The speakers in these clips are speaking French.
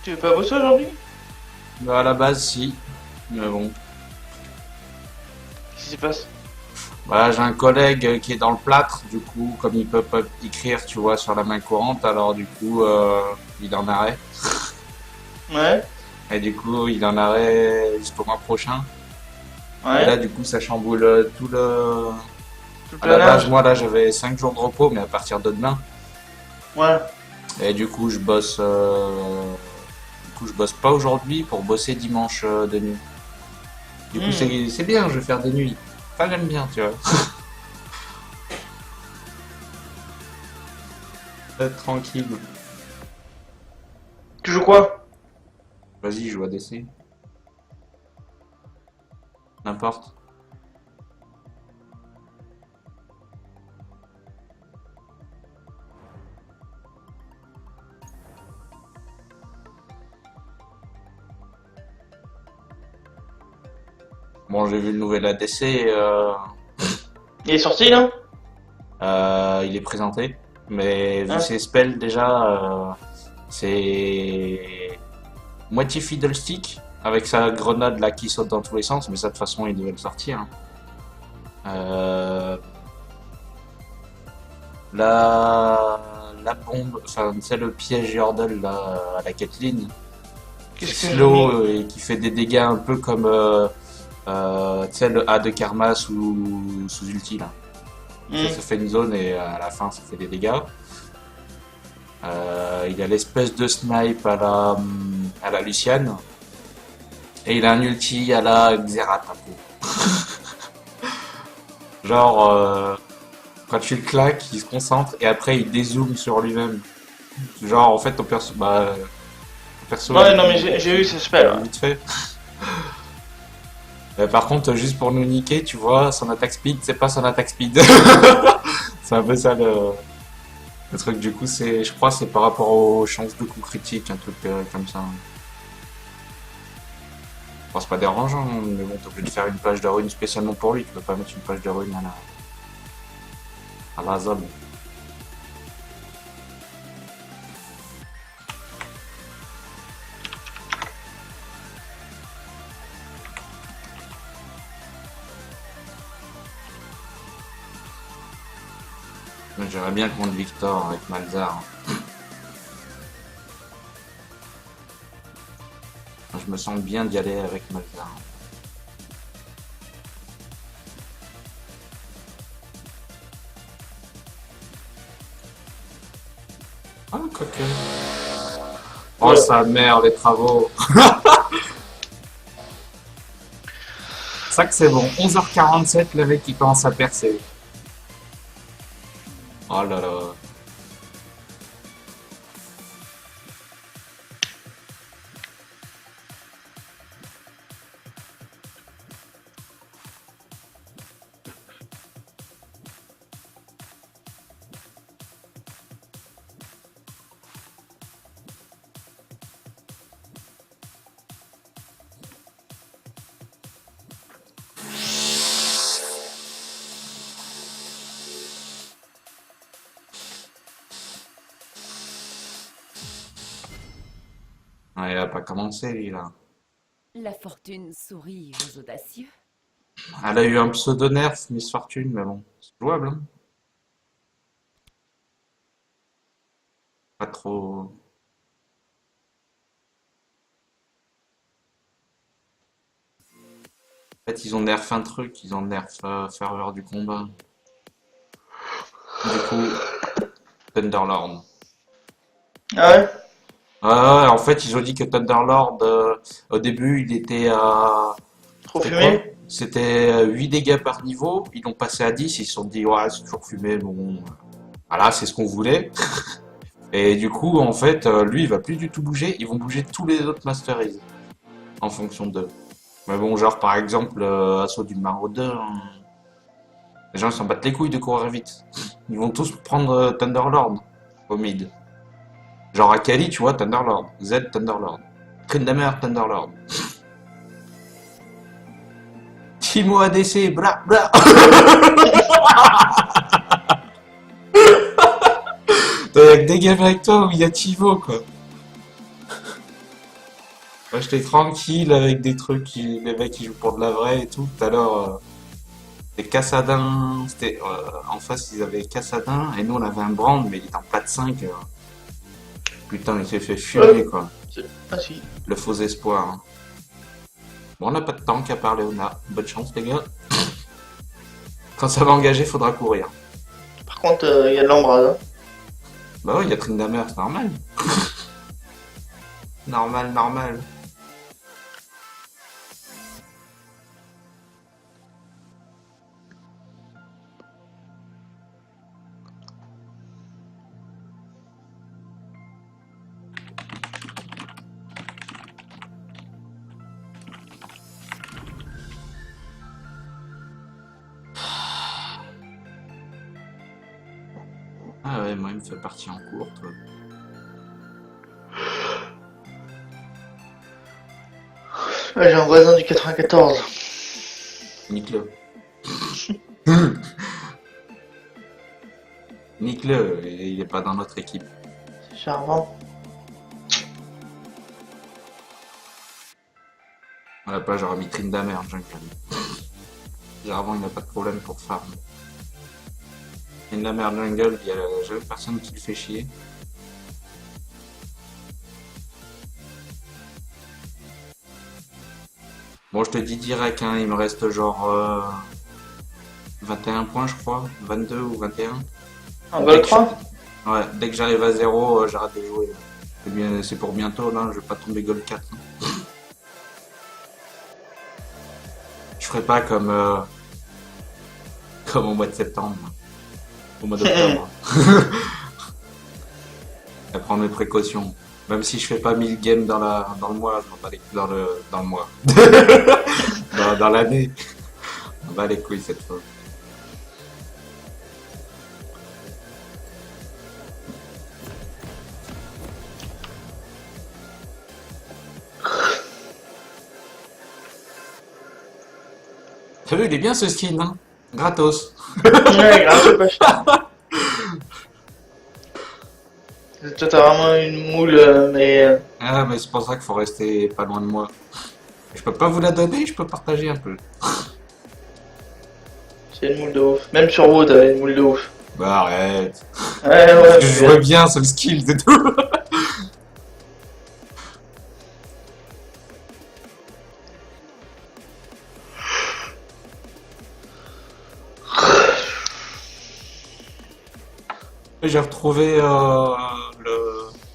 Tu veux pas bosser aujourd'hui? Bah, à la base, si. Mais bon. Qu'est-ce qui se passe? Voilà, j'ai un collègue qui est dans le plâtre, du coup, comme il peut pas écrire, tu vois, sur la main courante, alors du coup, il est en arrêt. Ouais, Et du coup, il est en arrêt jusqu'au mois prochain. Et là, ouais, du coup, ça chamboule tout le... tout le À la base, planage. moi, là, j'avais 5 jours de repos, mais à partir de demain. Ouais, Et du coup, je bosse pas aujourd'hui pour bosser dimanche de nuit. Du coup, hmm. c'est bien, je vais faire des nuits. Enfin, j'aime bien, tu vois. Être tranquille. Tu joues quoi? Vas-y, je joue à DC. N'importe. Bon, j'ai vu le nouvel ADC, Il est sorti là? il est présenté. Mais vu Hein? ses spells, déjà, c'est moitié fiddlestick, avec sa grenade là qui saute dans tous les sens, mais ça, de toute façon, il devait le sortir, hein. Euh, la, la bombe, enfin, c'est le piège Yordle là, à la Caitlyn, qui Qu'est-ce que j'ai slow mis? et qui fait des dégâts un peu comme tu sais, le A de Karma sous ulti là. Hmm. Ça fait une zone et à la fin ça fait des dégâts. Il a l'espèce de snipe à la Luciane. Et il a un ulti à la Xerath un peu. Genre, quand tu le claques, il se concentre et après il dézoome sur lui-même. Genre, en fait, ton perso Ouais, non mais j'ai eu ce spell. il est Ouais. vite fait. Par contre, juste pour nous niquer, tu vois, son attaque speed, c'est pas son attaque speed. C'est un peu ça le truc. Du coup, je crois, c'est par rapport aux chances de coup critique, un truc comme ça. Bon, c'est pas dérangeant, mais bon, t'es obligé de faire une page de rune spécialement pour lui. Tu peux pas mettre une page de rune à la zone. Mais j'aimerais bien contre Victor avec Malzar. Je me sens bien d'y aller avec Malzar. Ah, quoique. Oh, Ouais. sa mère, les travaux. Ça que c'est bon. 11h47, le mec qui commence à percer. Oh là là. Ouais, il a pas commencé, lui, là. La fortune sourit aux audacieux. Elle a eu un pseudo nerf, Miss Fortune, mais bon, c'est jouable, hein. Pas trop. En fait, ils ont nerf un truc, ils ont nerf ferveur du combat. Du coup, Thunderlord. Ah ouais? Ah, ouais, en fait, ils ont dit que Thunderlord, au début, il était à... Trop C'était quoi? fumé? C'était 8 dégâts par niveau, ils l'ont passé à 10, ils se sont dit, ouais, c'est toujours fumé, bon, voilà, c'est ce qu'on voulait. Et du coup, en fait, lui, il va plus du tout bouger, ils vont bouger tous les autres Master Yi en fonction d'eux. Mais bon, genre, par exemple, Assaut du Maraudeur, hein. Les gens ils s'en battent les couilles de courir vite. Ils vont tous prendre Thunderlord au mid. Genre Akali, tu vois, Thunderlord. Z, Thunderlord. Tryndamere, Thunderlord. Timo ADC, bla bla. Y'a que des games avec toi où il y a Tivo, quoi. Moi, j'étais tranquille avec des trucs, les mecs qui jouent pour de la vraie et tout. Tout à l'heure, c'était Cassadin. C'était, en face, ils avaient Cassadin et nous, on avait un Brand, mais il était en plat de 5. Putain, il s'est fait fumer, quoi. Ah si. Le faux espoir. Hein. Bon, on n'a pas de temps qu'à parler, on a. Bonne chance, les gars. Quand ça va engager, faudra courir. Par contre, il y a de l'embrase. Hein. Bah ouais, il y a Tryndamere, c'est normal. Normal, normal. Ah ouais, moi il me fait partie en cours, toi. Ouais, j'ai un voisin du 94. Nique-le. Nique-le, il est pas dans notre équipe. C'est charmant. À la place, j'aurais mis Tryndamere, jungle. Généralement, il n'a pas de problème pour farm. Tryndamere jungle, il y a jamais personne qui le fait chier. Bon, je te dis direct, hein, il me reste genre 21 points, je crois. 22 ou 21. Un vol 3. Ouais, dès que j'arrive à 0, j'arrête de jouer. C'est pour bientôt, là, je vais pas tomber goal 4. Hein. Je ferai pas comme au mois de septembre. Au mois d'octobre. À prendre mes précautions. Même si je fais pas 1000 games dans le mois, je m'en bats dans le mois. dans l'année. On bat les couilles cette fois. T'as vu, il est bien ce skin, hein? Gratos. Ouais, grave, pas cher. Toi, t'as vraiment une moule, mais. Ah, mais c'est pour ça qu'il faut rester pas loin de moi. Je peux pas vous la donner, je peux partager un peu. C'est une moule de ouf. Même sur WoW, t'avais une moule de ouf. Bah arrête. Ouais, Je jouerais bien, c'est le skill, c'est tout. J'ai retrouvé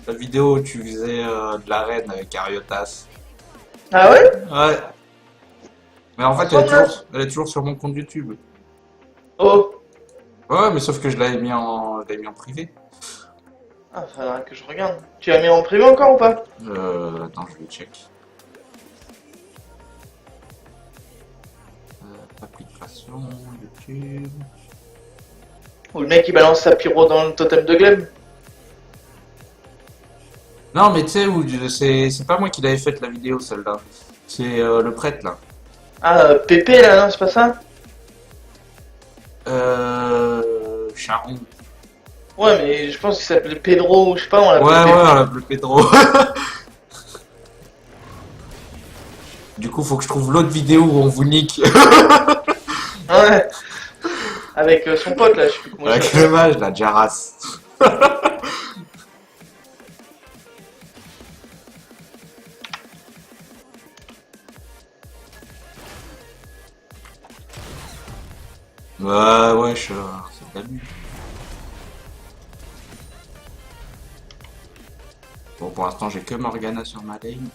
la vidéo où tu faisais de l'arène avec Ariotas. Ah ouais? Ouais. Mais en fait, elle est toujours sur mon compte YouTube. Oh. Ouais, mais sauf que je l'avais mis en privé. Ah, faudra que je regarde. Tu l'as mis en privé encore ou pas? Attends, je vais check. Application, YouTube. Ou le mec il balance sa pyro dans le totem de Glem? Non, mais tu sais, c'est pas moi qui l'avais faite la vidéo, celle-là. C'est le prêtre, là. Ah, Pépé là, non, c'est pas ça? Charon. Ouais, mais je pense qu'il s'appelait Pedro, ou je sais pas, on Ouais, l'appelait ouais, on l'appelle Pedro. Du coup, faut que je trouve l'autre vidéo où on vous nique. Ouais. Avec son pote là, je sais plus comment il Avec s'appelle. le mage, la Jaras. Ouais, wesh, c'est pas lui. Bon, pour l'instant, j'ai que Morgana sur ma lane.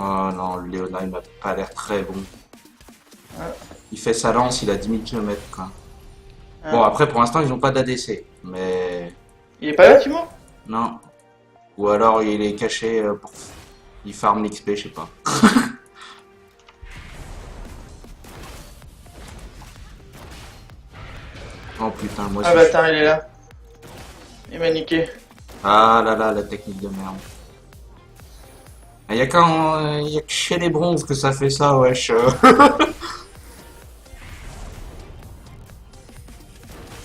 Oh non, le Léona, il m'a pas l'air très bon. Il fait sa lance, il a 10 000 km, quoi. Ah. Bon, après, pour l'instant, ils n'ont pas d'ADC, mais... Il est pas là, Timo? Non. Ou alors, il est caché pour... Il farm l'XP, je sais pas. Oh putain, moi Ah aussi. bâtard, il est là. Il m'a niqué. Ah là là, la technique de merde. Y a y a que chez les bronzes que ça fait ça, wesh.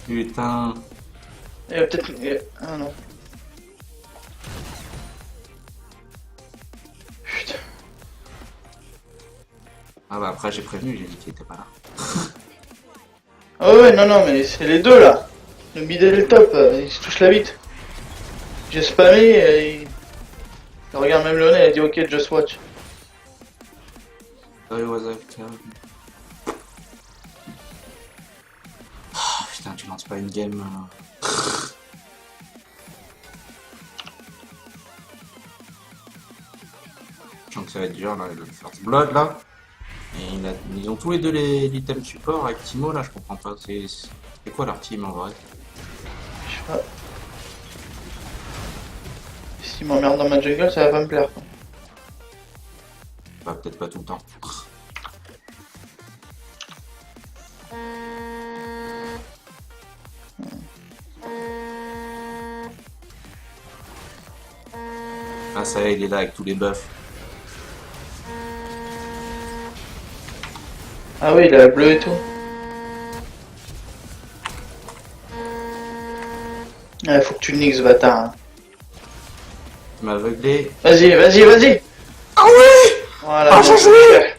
Putain. Il va peut-être... Ah non. Putain. Ah bah après j'ai prévenu, j'ai dit qu'il était pas là. Ah ouais, non, non, mais c'est les deux là. Le mid et le top, ils se touchent la bite. J'ai spammé et il regarde même le nez, il a dit ok, just watch. Sorry, was I- Ah, putain, tu lances pas une game. Je sens que ça va être dur là, le First Blood là. Et ils ont tous les deux l'item support avec Timo là, je comprends pas. C'est quoi leur team en vrai? Je sais pas. S'il m'emmerde dans ma jungle, ça va pas me plaire. Quoi. Bah peut-être pas tout le temps. Ah ça y est, il est là avec tous les buffs. Ah oui, il a le bleu et tout. Ah, faut que tu le niques ce bâtard. Hein. Tu m'as aveuglé. Vas-y, vas-y, vas-y. Ah oui. Voilà. Ah, bon, j'ai joué.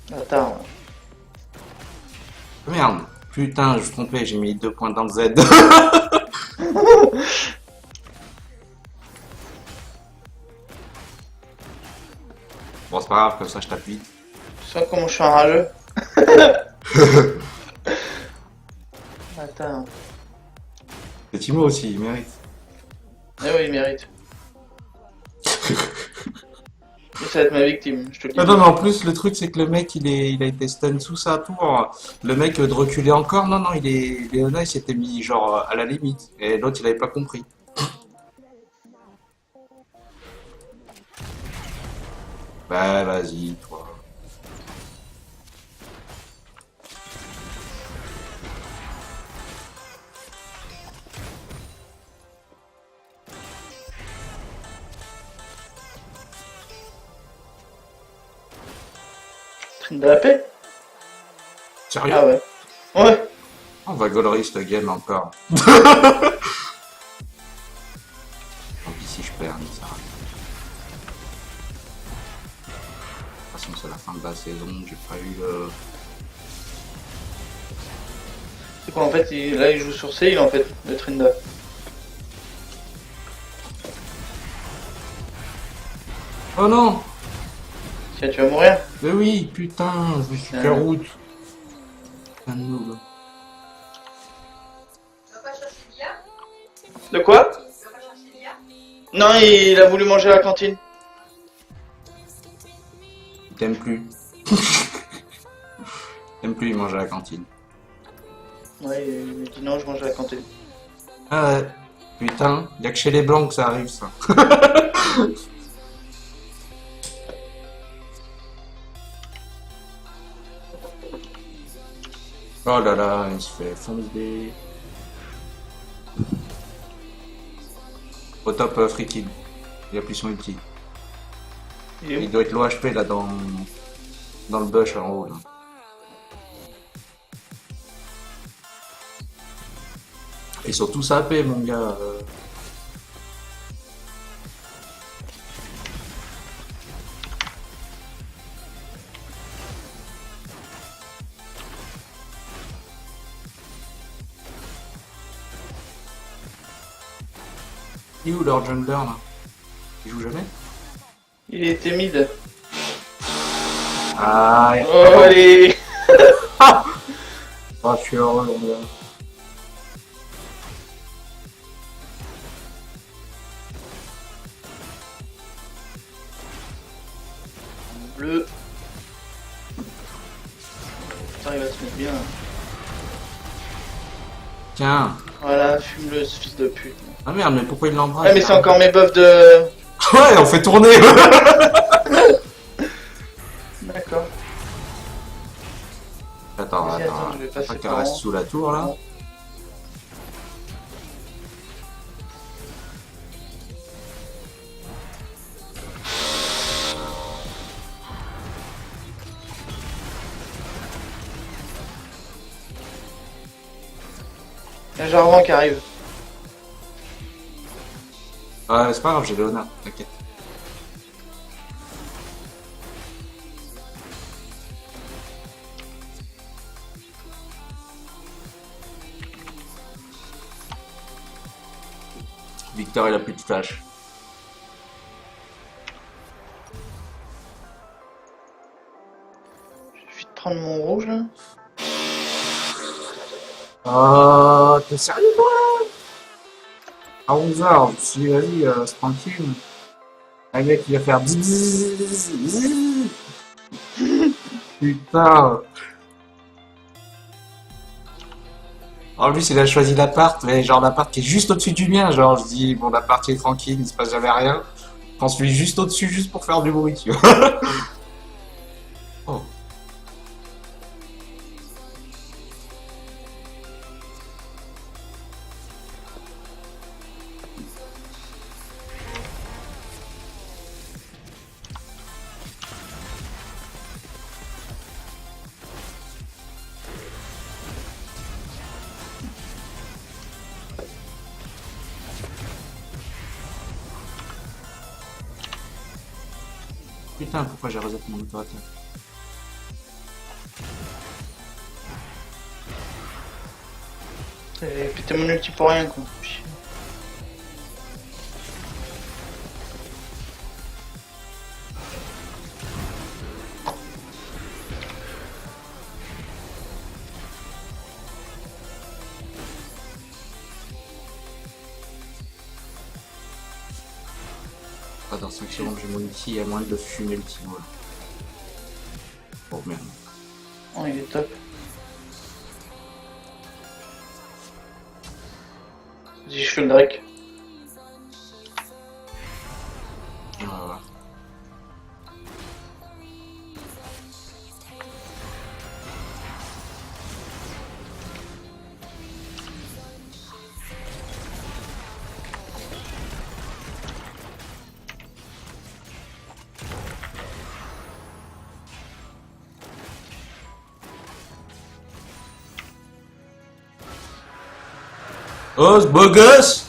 Bâtard. Merde. Putain, je me suis trompé, j'ai mis 2 points dans le Z. Bon, c'est pas grave, comme ça je tape vite. Tu sens comment je suis un rageux. Bâtard. Et Timo aussi, il mérite. Eh oui, il mérite. Et ça va être ma victime, je te le dis. Ah non, mais en plus, le truc, c'est que le mec, il a été stun sous sa tour. Le mec, de reculer encore, non, non, Léona, il s'était mis, genre, à la limite. Et l'autre, il avait pas compris. Bah, vas-y, toi. Traîne de la paix. Sérieux? Ah ouais. Ouais. On va gaulerie cette game encore. Tant pis si je perds, mais ça. De toute façon, c'est la fin de la saison, j'ai pas eu le. C'est quoi en fait là il joue sur Seal en fait, le Trinda. Oh non! Tiens, tu vas mourir. Mais oui, putain, je me suis fait route. Putain de noob. De quoi? Non, il a voulu manger à la cantine. Il t'aime plus. T'aimes plus, il mange à la cantine. Ouais, il m'a dit non, je mange à la cantine. Ah ouais. Putain, y'a que chez les blancs que ça arrive ça. Oh là là, il se fait fonder. Au top, Free Kill. Il a plus son ulti. Il est où? Il doit être low HP là dans le bush en haut là. Ils sont tous AP mon gars. Il est où leur jungler là? Il joue jamais? Il était mid. Ah, Oh, allez! ah, je suis heureux mon gars. Bleu. Putain, il va se mettre bien. Tiens. Voilà, fume-le, ce fils de pute. Ah merde, mais pourquoi il l'embrasse? Ah, mais c'est encore mes buffs de. Ouais, on fait tourner. D'accord. attends, Vas-y, attends. attends, je vais Faut passer pas qu'elle par reste en- sous la tour là. Non. Il y a un Jarvan qui arrive. Ouais, c'est pas grave, j'ai Léonard, t'inquiète. Victor, il a plus de flash. Il suffit de prendre mon rouge là. Oh, t'es sérieux toi? À 11h, je me suis dit, vas-y, c'est tranquille. Le mec, il va faire bzzz. Putain. En plus, il a choisi l'appart, mais genre l'appart qui est juste au-dessus du mien. Genre, je dis, bon, l'appart il est tranquille, il se passe jamais rien. Prends celui juste au-dessus, juste pour faire du bruit, tu vois. Oh. Putain, pourquoi j'ai reset mon opérateur? J'ai pété mon ulti pour rien quoi. Ah, dans 5 secondes, j'ai mon ulti, il y a moyen de le fumer l'ulti, voilà. Oh merde. Oh, il est top. Vas-y, je fais le Drake. Ah, voilà. Oh, ce beau gosse!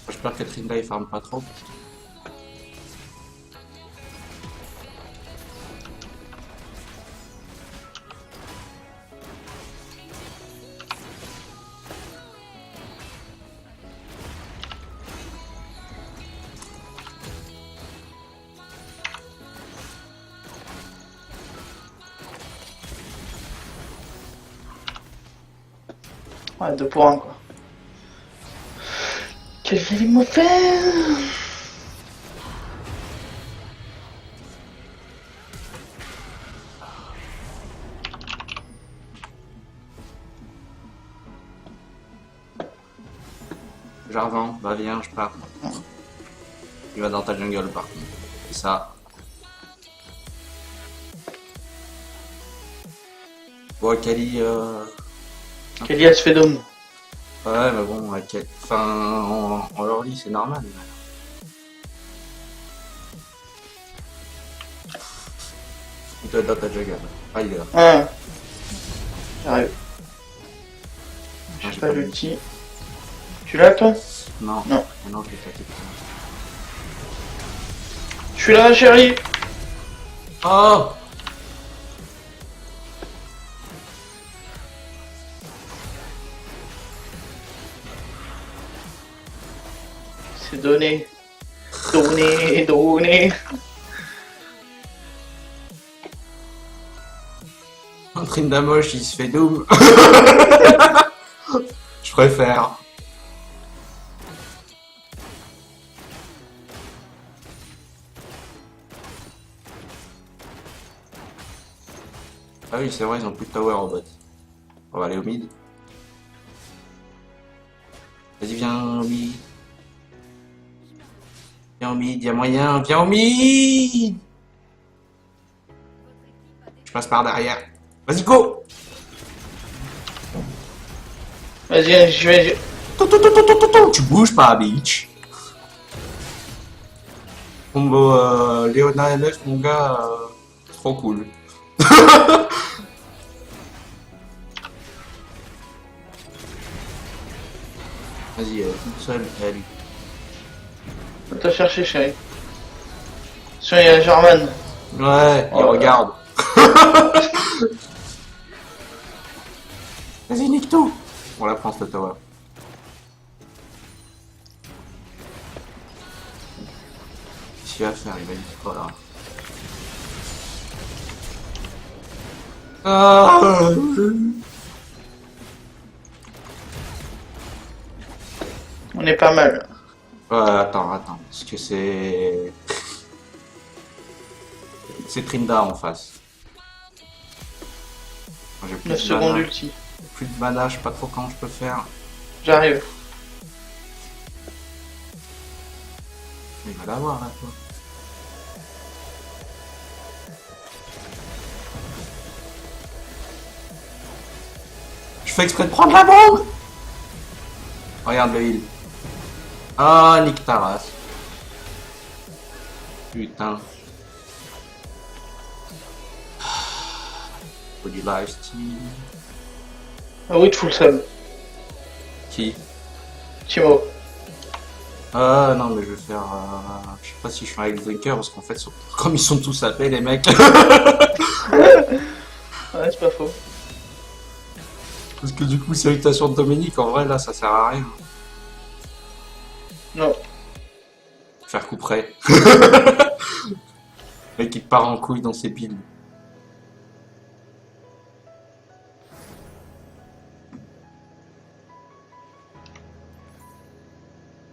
J'espère que Trinda il farme pas trop. Ouais, 2 pour 1 quoi. Quel qu'il m'a fait? Jarvan, bah viens, je pars. Il va dans ta jungle par contre. C'est ça. Bon, Kali, Kelly a se fait dôme. ouais, mais bon, enfin, en early, c'est normal. Il doit être dans ta jungle. Ah, il est là. Ouais. J'arrive. Ah, J'ai j'ai pas pas l'ulti. Tu l'as toi? Non. Non. Non, je l'ai tapé. Je suis là, chérie. Oh! C'est donné. Donné, donné. Trindamosh, il se fait doom. Je préfère. Ah oui, c'est vrai, ils ont plus de tower au bot. On va aller au mid. Vas-y, viens au mid. Viens au mid, y'a moyen, viens au mid. Je passe par derrière. Vas-y, go. Vas-y, je vais... Tu bouges pas, bitch. Combo Léona LF, mon gars, trop cool. Vas-y, toute seule, elle. On t'a cherché, chérie. Attention, il y a German. Ouais, il Oh, regarde. Vas-y, nique tout. On la prend, cette tower. Qu'est-ce qu'il va faire? Il va dire quoi là? Ah. On est pas mal. Attends, parce que c'est... C'est Trinda en face. Moi, j'ai plus 9 de secondes mana. ulti. Plus de mana, je sais pas trop comment je peux faire. J'arrive. Il va l'avoir là, toi. Je fais exprès de prendre la bombe. Regarde le heal. Ah, nique ta race. Putain. Faut du lifesteal. Ah oui, de full sub. Qui? Timo. Ah non, mais je vais faire... Je sais pas si je fais un drinker parce qu'en fait, comme ils sont tous AP, les mecs. Ouais, c'est pas faux. Parce que du coup, salutation de Dominique, en vrai, là, ça sert à rien. Non. Faire coup près. Le mec, il part en couille dans ses piles.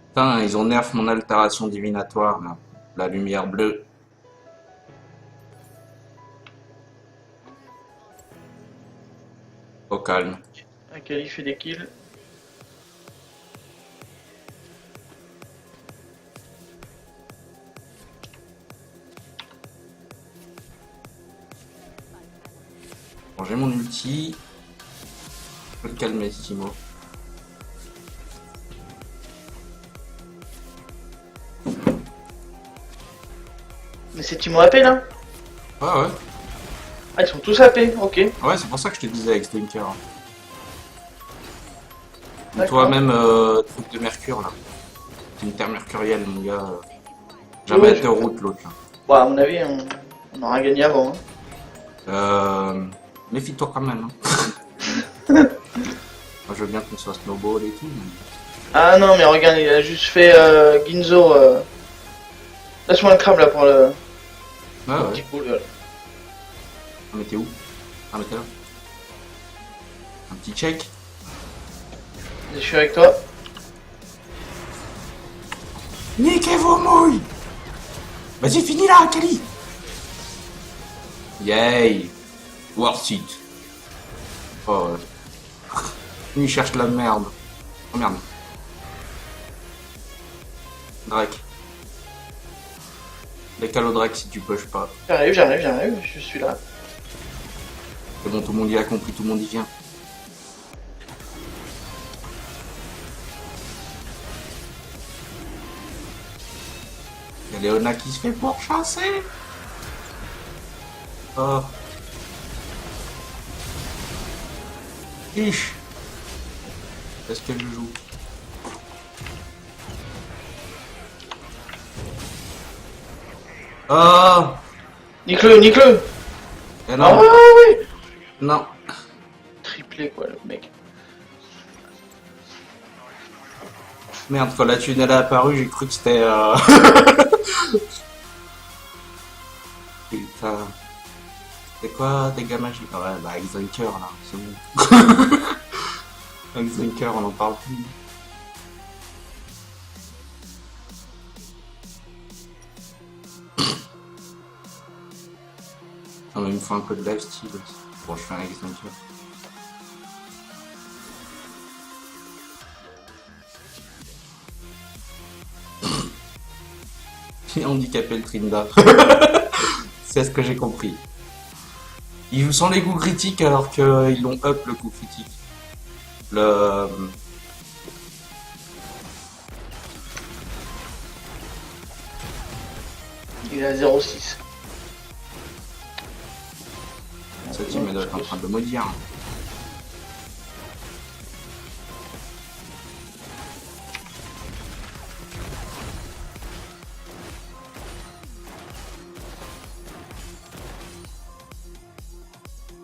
Putain, ils ont nerf mon altération divinatoire, là. La lumière bleue. Au calme. Akali fait des kills. Bon, j'ai mon ulti. Je peux le calmer, ce Timo. Mais c'est Timo AP là? Ouais, ouais. Ah, ils sont tous AP, ok. Ouais, c'est pour ça que je te disais avec Stinker. Et D'accord. toi-même, truc de Mercure, là. C'est une terre mercurielle, mon gars. Jamais Ouais, elle te route, l'autre, là. Bon, à mon avis, on aura gagné avant. Hein. Méfie-toi quand même. Hein. Moi, je veux bien qu'on soit snowball et tout. Mais... Ah non, mais regarde, il a juste fait Ginzo. Lâche-moi le crabe là pour le Ouais, petit ouais. coup. Là. Ah, mais t'es où? Ah, mais t'es là. Un petit check. Je suis avec toi. Niquez vos mouilles! Vas-y, finis là, Kali! Yay! Worth it. Oh, ouais. Il cherche la merde. Oh merde. Drake. Décale au Drake si tu peux, je sais pas. J'arrive, je suis là. C'est bon, tout le monde y a compris, tout le monde y vient. Il y a Léona qui se fait pourchasser. Oh. Ish. Est-ce qu'elle joue? Oh. Nique-le, nique-le! Eh Ah non. oui! Non. Triplé quoi, le mec. Merde, quand la thune elle est apparue, j'ai cru que c'était... Putain. C'est quoi, dégâts magiques? Ah ouais, bah avec Zunker là, c'est bon. Avec Zunker, on en parle plus. Ah, mais il me faut un peu de lifesteal aussi. Bon, je fais un extinction. J'ai handicapé le Trinda. C'est ce que j'ai compris. Ils vous sont les coups critiques alors qu'ils l'ont up le coup critique. Le... Il est à 0,6. Ce team doit être en train de maudire.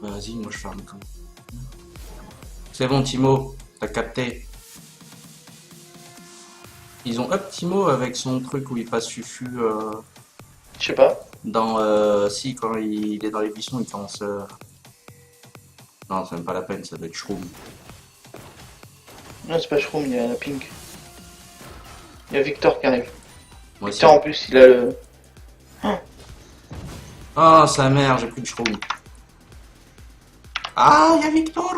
Vas-y, moi je ferme quand même. C'est bon, Timo, t'as capté. Ils ont up Timo avec son truc où il passe Fufu Je sais pas. dans. Si, quand il est dans les buissons, il commence. Non, c'est même pas la peine, ça doit être Shroom. Non, c'est pas Shroom, il y a la Pink. Il y a Victor qui arrive. Moi aussi. Victor en plus, il a le. Oh, sa mère, j'ai plus de Shroom. Ah, il y a Victor.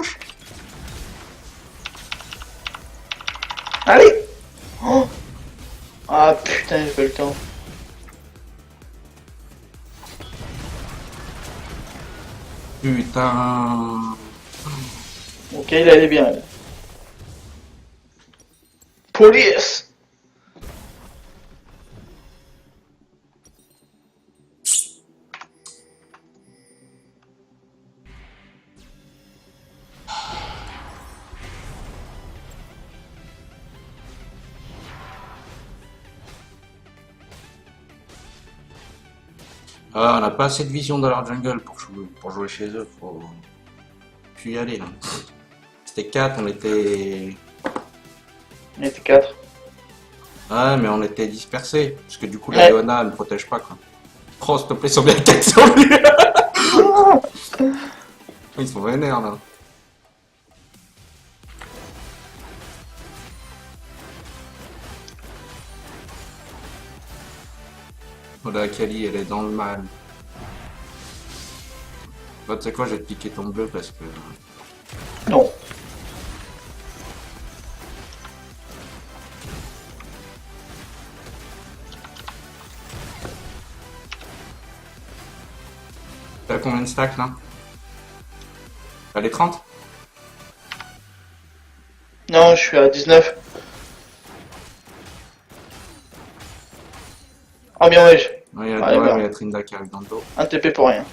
Allez oh ah putain, j'ai pas le temps. Putain. Ok, il allait bien. Là. Police. Ah, on n'a pas assez de vision dans leur jungle pour jouer chez eux. Faut plus y aller là. C'était 4, on était. On était 4. Ouais, mais on était dispersés. Parce que du coup, la Ouais. Leona ne protège pas quoi. Oh, s'il te plaît, ils sont bien 4 sur lui. Ils sont vénères là. Oh la Kali, elle est dans le mal. Bah, tu sais quoi, je vais te piquer ton bleu parce que. Non. T'as combien de stacks là? T'as les 30? Non, je suis à 19. Ah bien ouais, Ouais, il y a, Allez, ouais, voilà. mais il y a Trinda qui arrive dans le dos. un TP pour rien.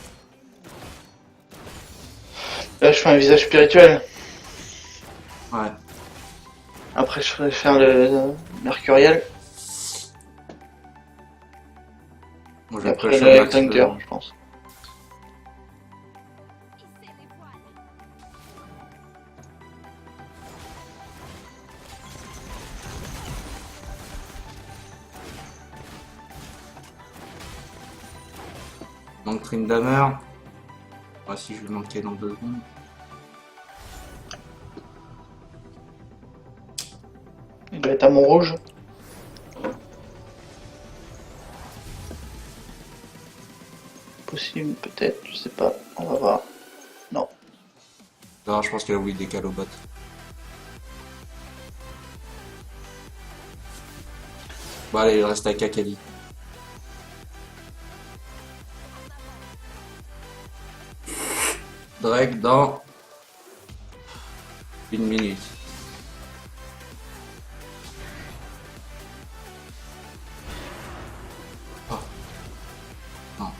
Là, je fais un visage spirituel. Ouais. Après, je vais faire le mercuriel. Moi, je Et vais après, push le un max Hellbringer, de- je pense. Donc Trindamer. Ah, si je vais manquer dans 2 secondes. Il doit être à mon rouge. Possible, peut-être, je sais pas. On va voir. Non. Non, je pense qu'il a oublié des calobot. Bon, allez, il reste à Kakali. Drake dans 1 minute. Oh. Non.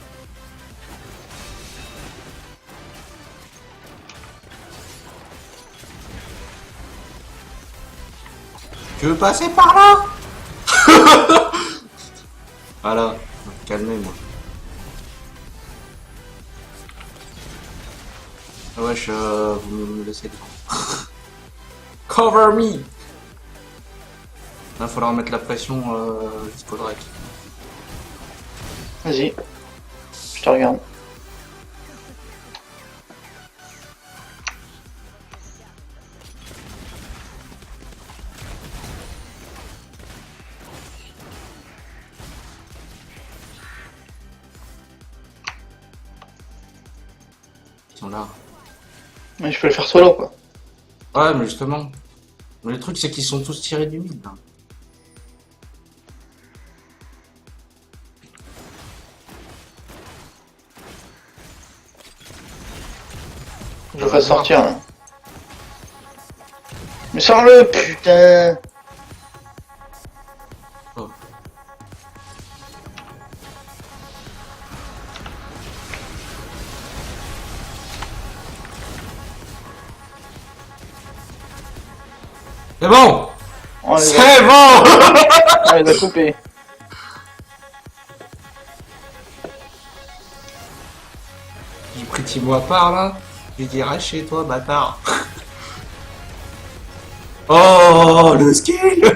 Tu veux passer par là? Voilà, calmez-moi. Ah wesh, vous me laissez devant. Cover me! Là, faudra mettre la pression jusqu'au Drake. Vas-y. Je te regarde. Ils sont là. Mais je peux le faire solo, quoi. Ouais, mais justement. Mais le truc, c'est qu'ils sont tous tirés du mid, là. Je le fasse sortir, là. Mais sors-le, putain. Oh. C'est bon! On les a, C'est bon! on les a coupés. J'ai pris Timo à part, là. Je lui dis, reste chez toi, bâtard. Oh, le skill!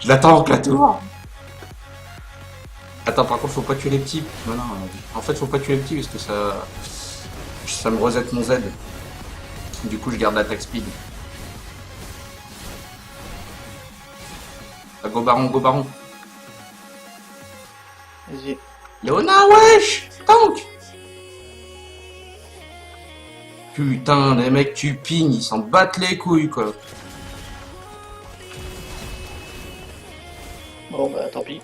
Je l'attends en tour. Attends, par contre, faut pas tuer les petits. Non, non, en fait, faut pas tuer les petits parce que ça me reset mon Z. Du coup, je garde l'attaque speed. Ah, go baron, go baron. Vas-y. Léona, wesh! Tank! Putain, les mecs, tu pignes, ils s'en battent les couilles, quoi. Bon, bah, tant pis.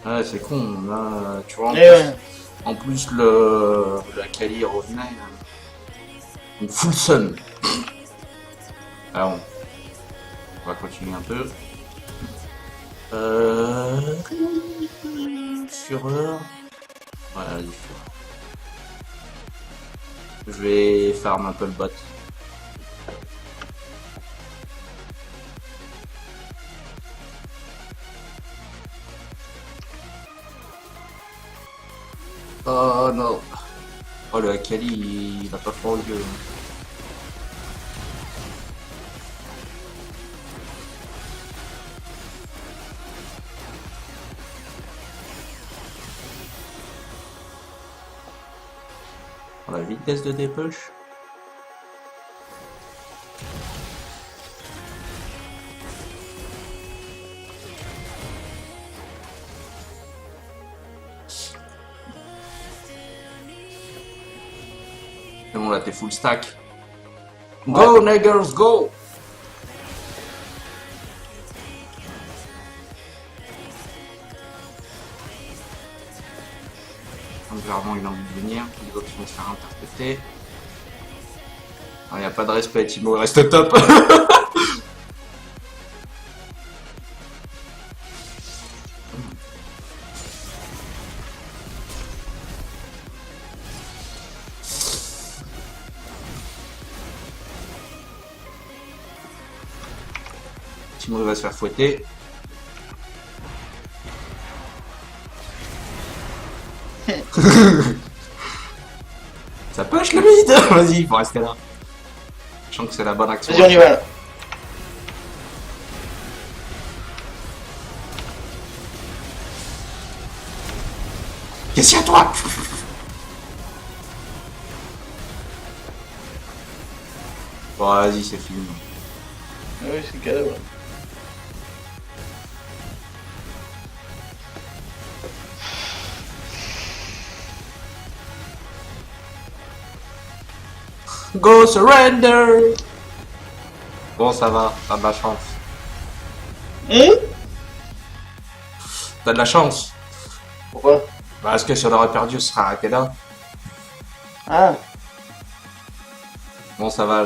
Ouais, c'est con, là, tu vois. Eh ouais. En plus, la Kali revenait. Une full sun. Alors, on va continuer un peu. Fureur. Ouais, vas-y, Fureur. Je vais farm un peu le bot. Oh non. Oh, le Akali, il va pas fort au lieu. La vitesse de dépush. C'est bon, là t'es full stack. Go, niggers, go! Clairement, il a envie de venir. Les autres vont se faire interpréter. Il n'y a pas de respect, Timo, reste top. Timo va se faire fouetter. Ça push le mid. Vas-y, il faut rester là. Je sens que c'est la bonne action. Vas-y, on y va, là. Qu'est-ce qu'il y a, toi? Bon, vas-y, c'est fini. Ah oui, c'est cadeau, là. Go surrender! Bon, ça va, t'as de la chance. T'as de la chance. Pourquoi? Parce que si on aurait perdu, ce serait arrêté là. Ah. Bon, ça va.